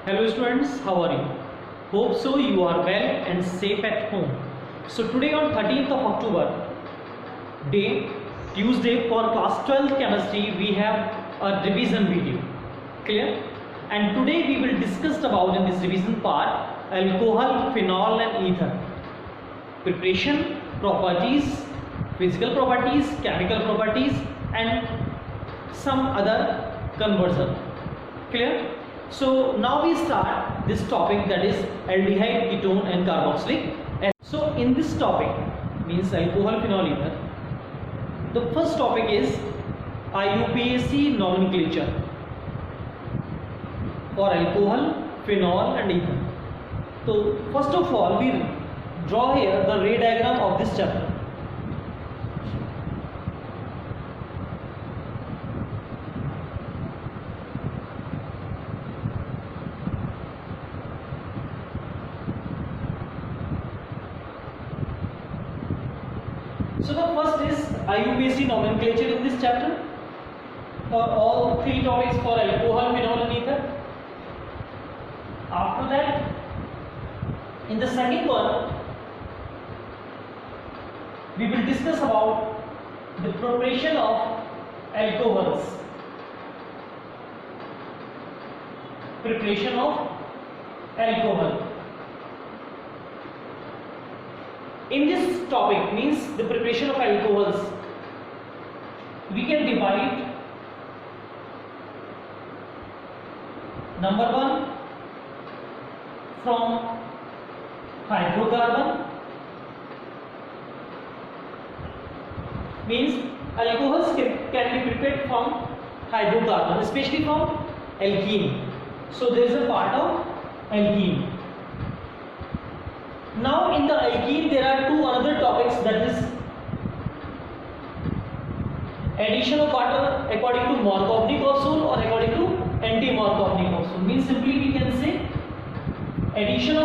Hello students, how are you? Hope so you are well and safe at home. So today on 13th of October, day Tuesday for class 12 chemistry, we have a revision video. Clear? And today we will discuss about in this revision part alcohol, phenol and ether. Preparation, properties, physical properties, chemical properties and some other conversion. Clear? So now we start this topic, that is aldehyde, ketone and carboxylic acid. So in this topic means alcohol, phenol, ether, the first topic is IUPAC nomenclature for alcohol, phenol and ether. So first of all we draw here the ray diagram of this chapter. So the first is IUPAC nomenclature in this chapter for all three topics for alcohol, phenol and ether. After that, in the second one, we will discuss about the preparation of alcohols. Preparation of alcohol. In this topic means the preparation of alcohols, we can divide number one from hydrocarbon, means alcohols can be prepared from hydrocarbon, especially from alkene. So there is a part of alkene. Now in the alkene there are two another topics, that is addition of water according to Markovnikov or according to anti-Markovnikov. Means simply we can say addition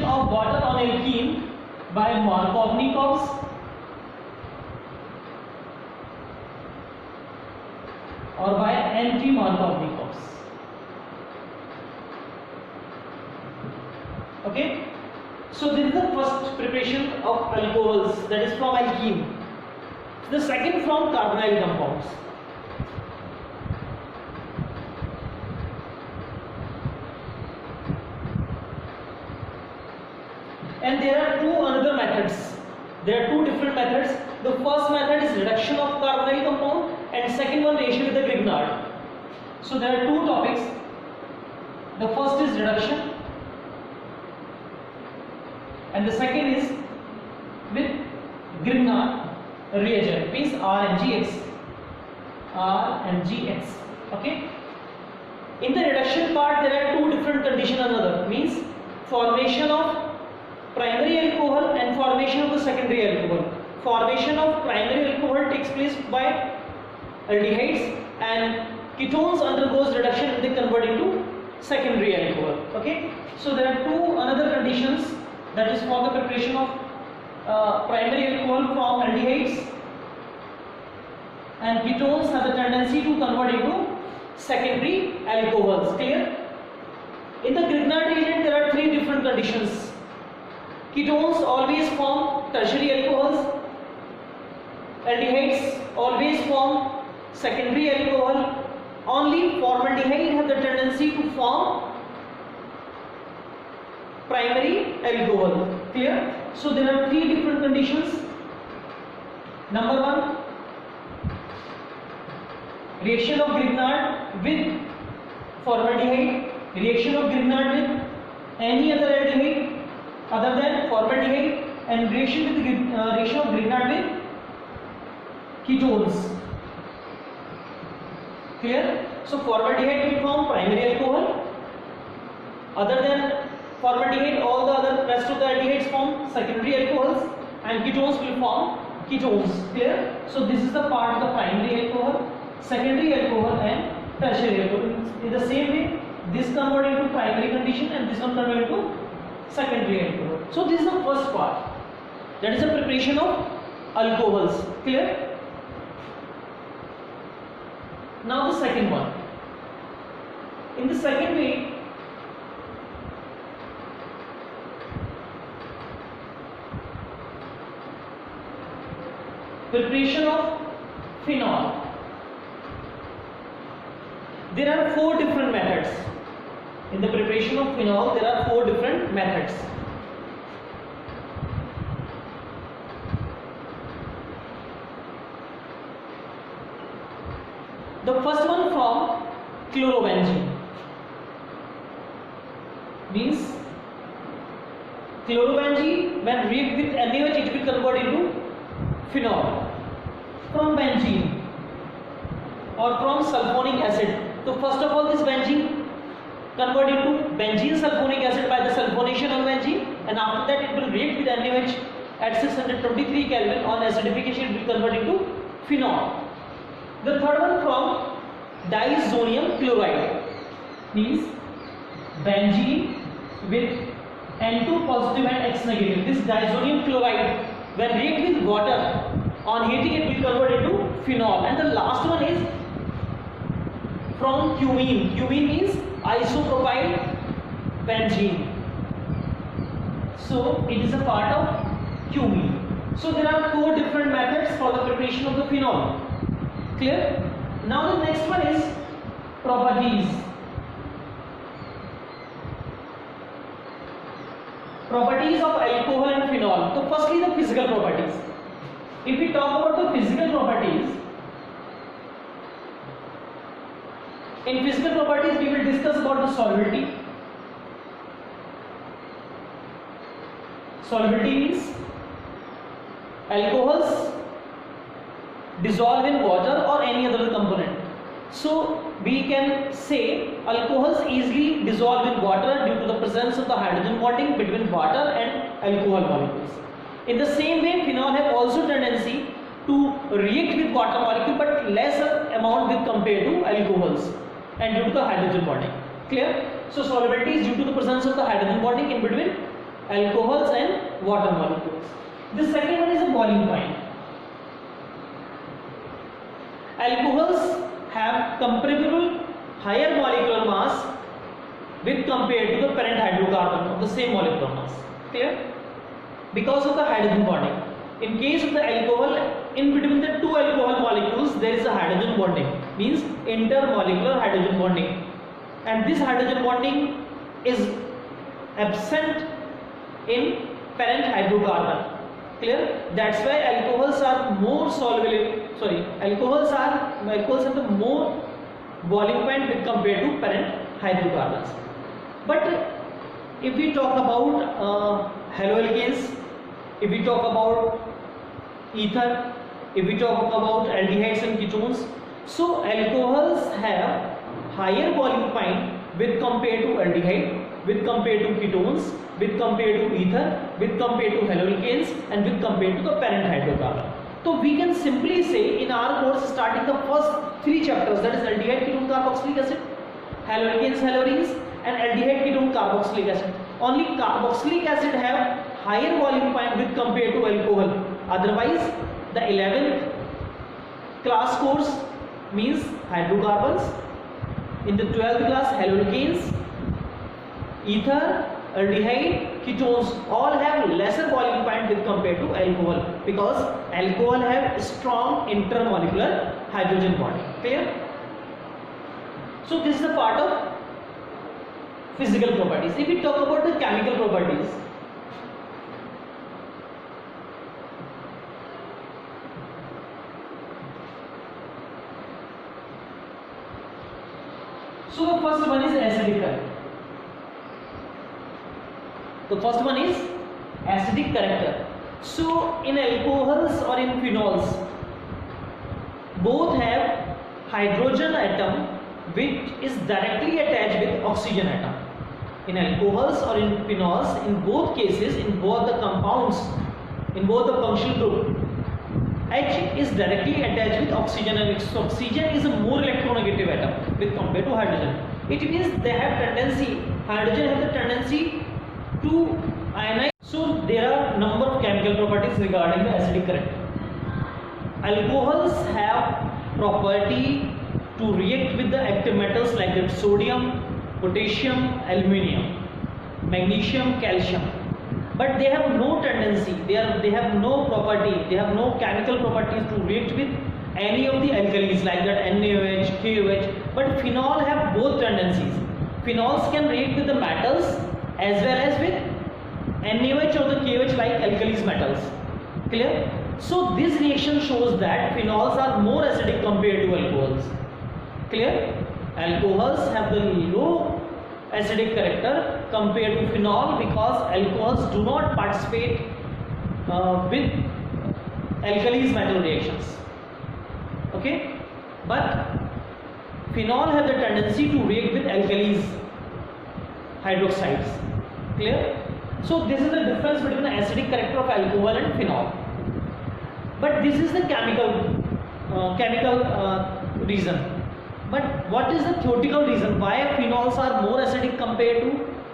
of water on alkene by Markovnikovs or by anti-Markovnikovs. Okay. So this is the first preparation of alcohols, that is from alkene. The second from carbonyl compounds. And there are two another methods. There are two different methods. The first method is reduction of carbonyl compound and second one reaction with the Grignard. So there are two topics. The first is reduction and the second is with Grignard reagent, means RNGX. Okay. In the reduction part there are two different conditions another, means formation of primary alcohol and formation of the secondary alcohol. Formation of primary alcohol takes place by aldehydes and ketones undergoes reduction and they convert into secondary alcohol. Okay. So there are two another conditions, that is for the preparation of primary alcohol from aldehydes, and ketones have the tendency to convert into secondary alcohols. Clear? In the Grignard reagent there are three different conditions. Ketones always form tertiary alcohols, aldehydes always form secondary alcohol, only formaldehyde have the tendency to form primary alcohol. Clear? So there are three different conditions. Number one, reaction of Grignard with formaldehyde, reaction of Grignard with any other aldehyde other than formaldehyde, and reaction of Grignard with ketones. Clear? So formaldehyde will form primary alcohol, other than formaldehyde all the other rest of the aldehydes form secondary alcohols, and ketones will form ketones. Clear? So this is the part of the primary alcohol, secondary alcohol and tertiary alcohol. In the same way this convert into primary condition and this one convert into secondary alcohol. So this is the first part, that is the preparation of alcohols. Clear? Now the second one. In the second way, Preparation of phenol. There are 4 different methods. In the preparation of phenol, there are 4 different methods. The first one from chlorobenzene. Means chlorobenzene, when react with NaOH, it will convert into phenol. From benzene or from sulfonic acid. So first of all, this benzene convert into benzene sulfonic acid by the sulfonation of benzene, and after that it will react with NaOH at 623 Kelvin. On acidification, it will convert into phenol. The third one from diazonium chloride, means benzene with N2 positive and X negative. This diazonium chloride, when react with water, on heating it will convert into phenol. And the last one is from cumene. Cumene means isopropyl benzene. So it is a part of cumene. So there are 4 different methods for the preparation of the phenol. Clear? Now the next one is properties. Properties of alcohol and phenol. So firstly, the physical properties. If we talk about the physical properties, in physical properties we will discuss about the solubility. Solubility means alcohols dissolve in water or any other component. So we can say alcohols easily dissolve in water due to the presence of the hydrogen bonding between water and alcohol molecules. In the same way, phenol have also tendency to react with water molecule, but less amount with compared to alcohols, and due to the hydrogen bonding. Clear? So solubility is due to the presence of the hydrogen bonding in between alcohols and water molecules. The second one is the boiling point. Alcohols have comparable higher molecular mass with compared to the parent hydrocarbon of the same molecular mass. Clear? Because of the hydrogen bonding. In case of the alcohol, in between the 2 alcohol molecules there is a hydrogen bonding, means intermolecular hydrogen bonding, and this hydrogen bonding is absent in parent hydrocarbon. Clear? That's why alcohols are more soluble. Alcohols have the more boiling point with compared to parent hydrocarbons. But if we talk about haloalkanes, if we talk about ether, if we talk about aldehydes and ketones, so alcohols have higher boiling point with compared to aldehyde, with compared to ketones, with compared to ether, with compared to haloalkanes, and with compared to the parent hydrocarbon. So we can simply say in our course, starting the first 3 chapters, that is aldehyde ketone carboxylic acid, haloalkanes halorines, and aldehyde ketone carboxylic acid. Only carboxylic acid have higher boiling point with compared to alcohol. Otherwise, the 11th class course means hydrocarbons. In the 12th class, haloalkanes, ether, aldehyde, ketones all have lesser boiling point with compared to alcohol, because alcohol have strong intermolecular hydrogen bonding. Clear? So this is a part of physical properties. If we talk about the chemical properties, so the first one is acidic character. The first one is acidic character. So in alcohols or in phenols, both have hydrogen atom which is directly attached with oxygen atom. In alcohols or in phenols, in both cases, in both the compounds, in both the functional group, H is directly attached with oxygen, and oxygen is a more electronegative atom with compared to hydrogen. It means they have tendency, hydrogen has the tendency to ionize. So there are number of chemical properties regarding the acidic character. Alcohols have property to react with the active metals like the sodium, potassium, aluminium, magnesium, calcium. but they have no tendency, they have no property, they have no chemical properties to react with any of the alkalis like that NaOH, KOH. But phenol have both tendencies. Phenols can react with the metals as well as with NaOH or the KOH like alkalis metals. Clear? So this reaction shows that phenols are more acidic compared to alcohols. Clear? Alcohols have the low acidic character compared to phenol because alcohols do not participate with alkalis metal reactions. Okay, but phenol have the tendency to react with alkalis hydroxides. Clear? So this is the difference between the acidic character of alcohol and phenol. But this is the chemical reason. But what is the theoretical reason why phenols are more acidic compared to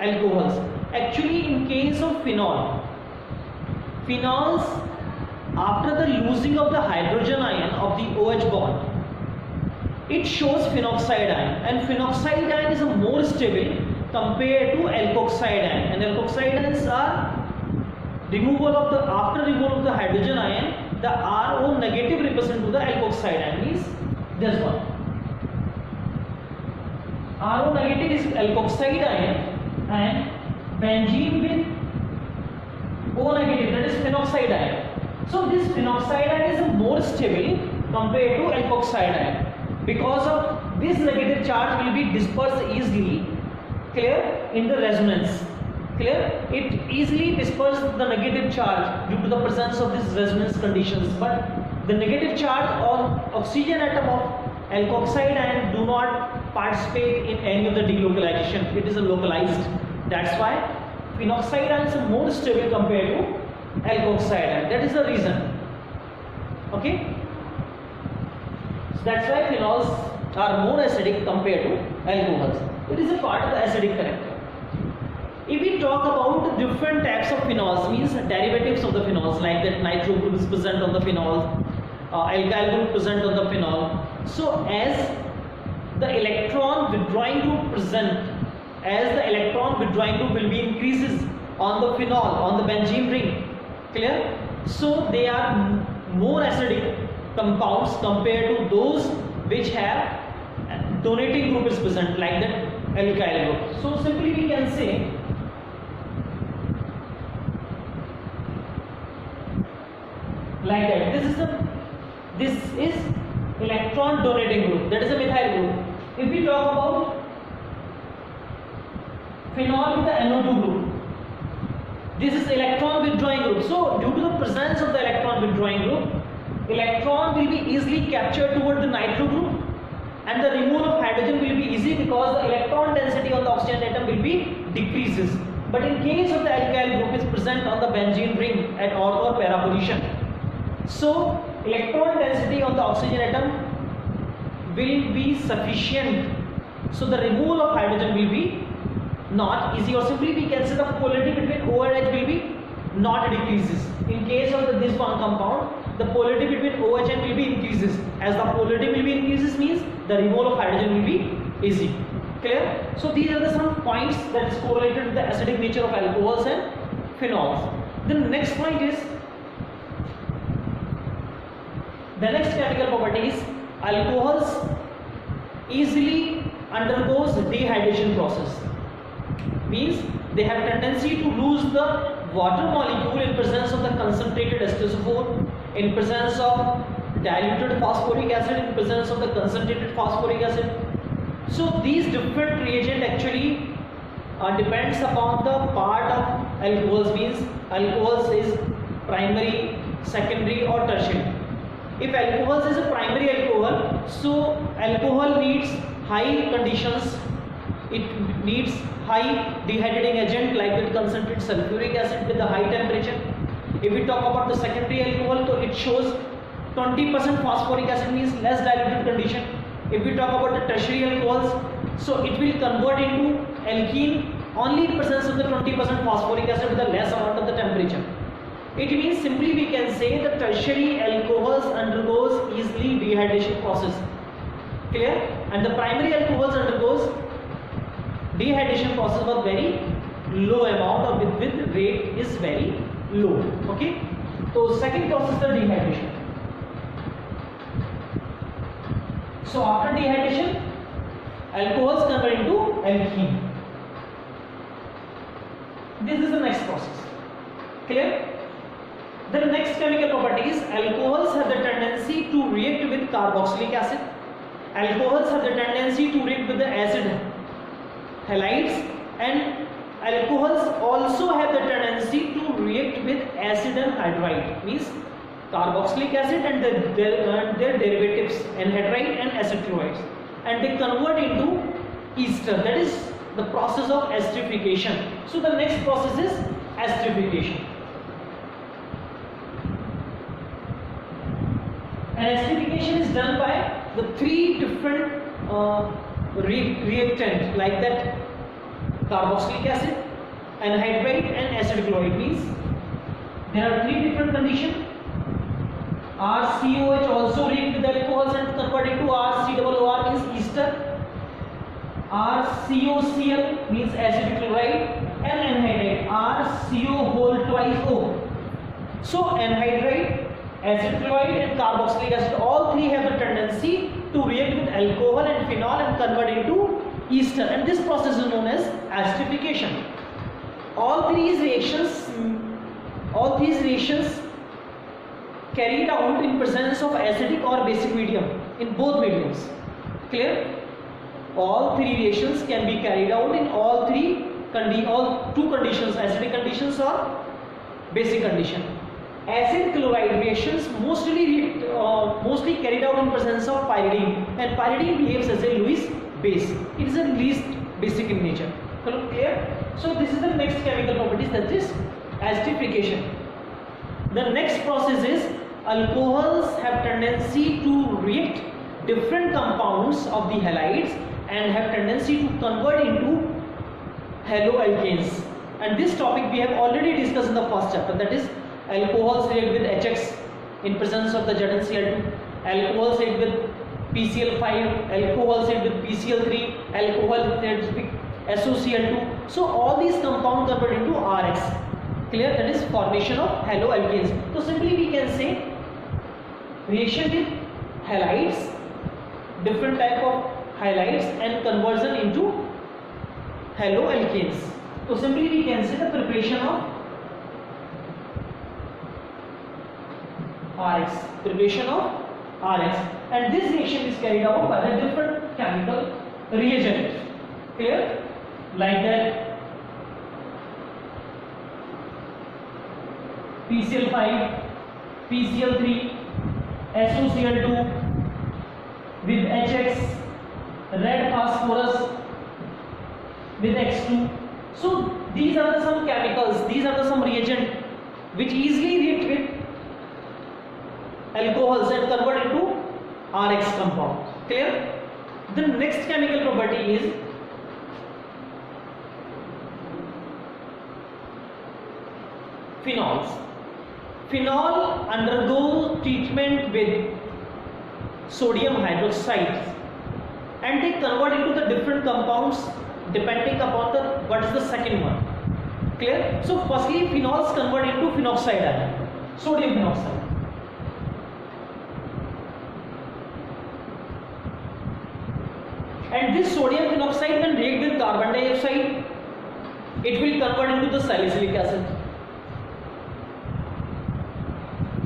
alcohols? Actually, in case of phenols, after the losing of the hydrogen ion of the OH bond, it shows phenoxide ion, and phenoxide ion is a more stable compared to alkoxide ion, and alkoxide ions are after removal of the hydrogen ion, the RO negative represent to the alkoxide ion is this one. RO negative is alkoxide ion and benzene with O negative, that is phenoxide ion. So this phenoxide ion is more stable compared to alkoxide ion because of this negative charge will be dispersed easily. Clear? In the resonance. Clear? It easily disperses the negative charge due to the presence of these resonance conditions, but the negative charge on oxygen atom of alkoxide ion do not participate in any of the delocalization. It is a localized. That's why phenoxide ions are more stable compared to alkoxide ion. That is the reason. Okay? So that's why phenols are more acidic compared to alcohols. It is a part of the acidic character. If we talk about different types of phenols, means derivatives of the phenols, like that nitro group is present on the phenol, alkyl group present on the phenol. So as the electron withdrawing group will be increases on the phenol, on the benzene ring. Clear? So they are more acidic compounds compared to those which have donating group is present, like that alkyl group. So simply we can say like that. This is electron donating group, that is a methyl group. If we talk about phenol with the NO2 group, this is electron withdrawing group. So due to the presence of the electron withdrawing group, electron will be easily captured toward the nitro group, and the removal of hydrogen will be easy because the electron density on the oxygen atom will be decreases. But in case of the alkyl group is present on the benzene ring at odd or para position, so electron density on the oxygen atom will be sufficient, so the removal of hydrogen will be not easy, or simply we can say the polarity between O and H will be not decreases. In case of this one compound, the polarity between OH and will be increases. As the polarity will be increases means the removal of hydrogen will be easy. Clear? So these are some points that is correlated with the acidic nature of alcohols and phenols. Then the next point is, the next chemical property is alcohols easily undergoes dehydration process. Means they have tendency to lose the water molecule in presence of the concentrated H2SO4, in presence of diluted phosphoric acid, in presence of the concentrated phosphoric acid. So these different reagent actually depends upon the part of alcohols. Means alcohols is primary, secondary or tertiary. If alcohols is a primary alcohol, so alcohol needs high conditions, it needs high dehydrating agent like the concentrated sulfuric acid with the high temperature. If we talk about the secondary alcohol, so it shows 20% phosphoric acid, means less diluted condition. If we talk about the tertiary alcohols, so it will convert into alkene only in presence of the 20% phosphoric acid with a less amount of the temperature. It means simply we can say the tertiary alcohols undergoes easily dehydration process. Clear? And the primary alcohols undergoes dehydration process but very low amount or with rate is very low. Okay, so second process is the dehydration. So after dehydration, alcohols convert into alkene. This is the next process. Clear? The next chemical property is alcohols have the tendency to react with carboxylic acid. Alcohols have the tendency to react with the acid halides, and alcohols also have the tendency to react with acid and hydride, means carboxylic acid and their derivatives, anhydride and acid chlorides, and they convert into ester. That is the process of esterification. So the next process is esterification. And esterification is done by the three different reactant, like that carboxylic acid, anhydride and acid chloride, means there are three different conditions. RCOH also react with alcohols and convert into RCOOR, means ester. RCOCl means acid chloride, and anhydride RCO whole twice O. So anhydride, acid chloride and carboxylic acid, all three have the tendency to react with alcohol and phenol and convert into ester, and this process is known as esterification. All these reactions carried out in presence of acidic or basic medium, in both mediums. Clear? All three reactions can be carried out in all two conditions, acidic conditions or basic condition. Acid chloride reactions mostly carried out in presence of pyridine, and pyridine behaves as a Lewis base. It is the least basic in nature. Clear? So this is the next chemical properties, that is esterification. The next process is alcohols have tendency to react different compounds of the halides and have tendency to convert into haloalkanes. And this topic we have already discussed in the first chapter, that is alcohols react with HX in presence of the ZnCl2, alcohols react with PCl5, alcohols react with PCl3, alcohol reacts with SOCl2. So all these compounds convert into RX. Clear? That is formation of haloalkanes. So simply we can say reaction with halides, different type of halides, and conversion into haloalkanes. So simply we can say the preparation of RX, and this reaction is carried out by the different chemical reagents. Clear? Like that PCl5, PCl3, SOCl2 with HX, red phosphorus with X2. So these are the some chemicals, these are the some reagent which easily react with alcohols and convert into RX compound. Clear? The next chemical property is phenols. Phenol undergo treatment with sodium hydroxide and they convert into the different compounds depending upon what is the second one. Clear? So firstly phenols convert into phenoxide ion, sodium phenoxide. And this sodium phenoxide when react with carbon dioxide, it will convert into the salicylic acid.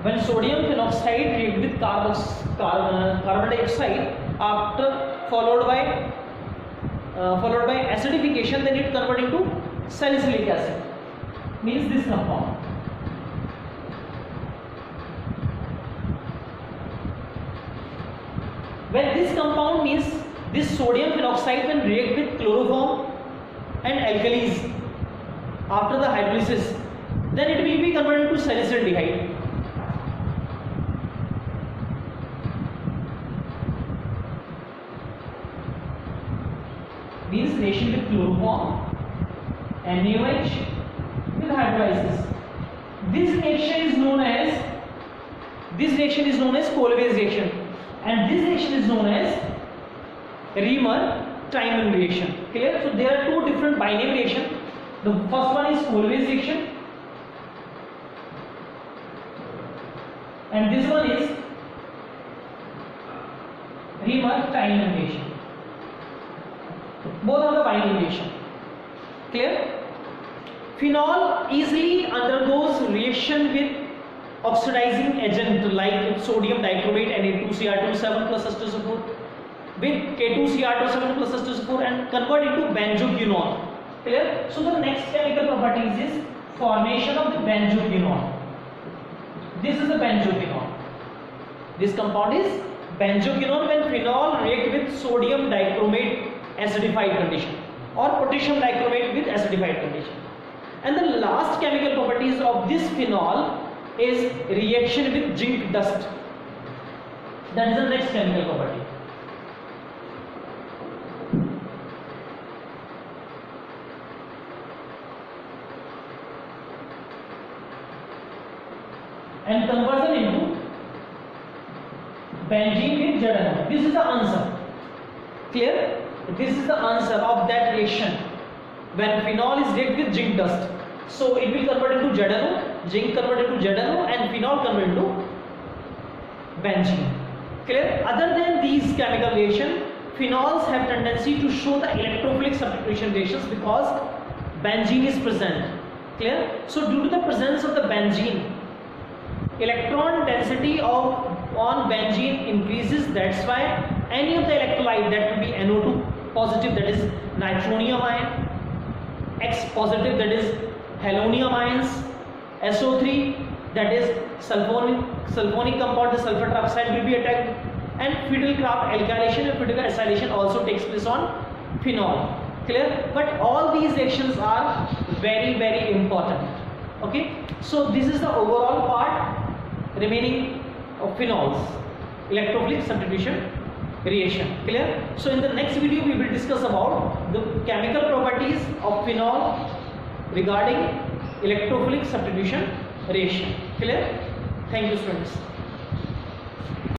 When sodium phenoxide react with carbon dioxide, after followed by acidification, then it convert into salicylic acid, means this compound. When this compound means this sodium phenoxide can react with chloroform and alkalis after the hydrolysis, then it will be converted to salicylaldehyde. Means reaction with chloroform, NaOH with hydrolysis. This reaction is known as Colway's reaction, and this reaction is known as Reamer-Tiemann reaction. Clear? So there are two different binary reactions. The first one is Colway's reaction, and this one is Remer-Tynan reaction. Both are the binding reaction. Clear? Phenol easily undergoes reaction with oxidizing agent like sodium dichromate Na2Cr2 plus H2SO4 with K2Cr2 plus H2SO4 and convert into benzoquinone. Clear? So the next chemical properties is formation of the benzoquinone. This is the benzoquinone. This compound is benzoquinone when phenol react with sodium dichromate acidified condition or potassium dichromate with acidified condition. And the last chemical properties of this phenol is reaction with zinc dust. That is the next chemical property. And conversion into benzene with ZnO. This is the answer. Clear? This is the answer of that reaction when phenol is react with zinc dust. So it will convert into ZnO, zinc convert into ZnO, and phenol convert into benzene. Clear? Other than these chemical reactions, phenols have tendency to show the electrophilic substitution reactions because benzene is present. Clear? So due to the presence of the benzene, electron density on benzene increases. That's why any of the electrolyte, that will be NO2 positive, that is nitronium ion, X positive, that is halonium ions, SO3, that is sulfonic compound, the sulfur trioxide will be attacked, and Fidelkraft alkylation and Fidelkraft acylation also takes place on phenol. Clear? But all these reactions are very, very important. Okay, so this is the overall part remaining of phenols, electrophilic substitution reaction. Clear? So in the next video we will discuss about the chemical properties of phenol regarding electrophilic substitution reaction. Clear? Thank you, students.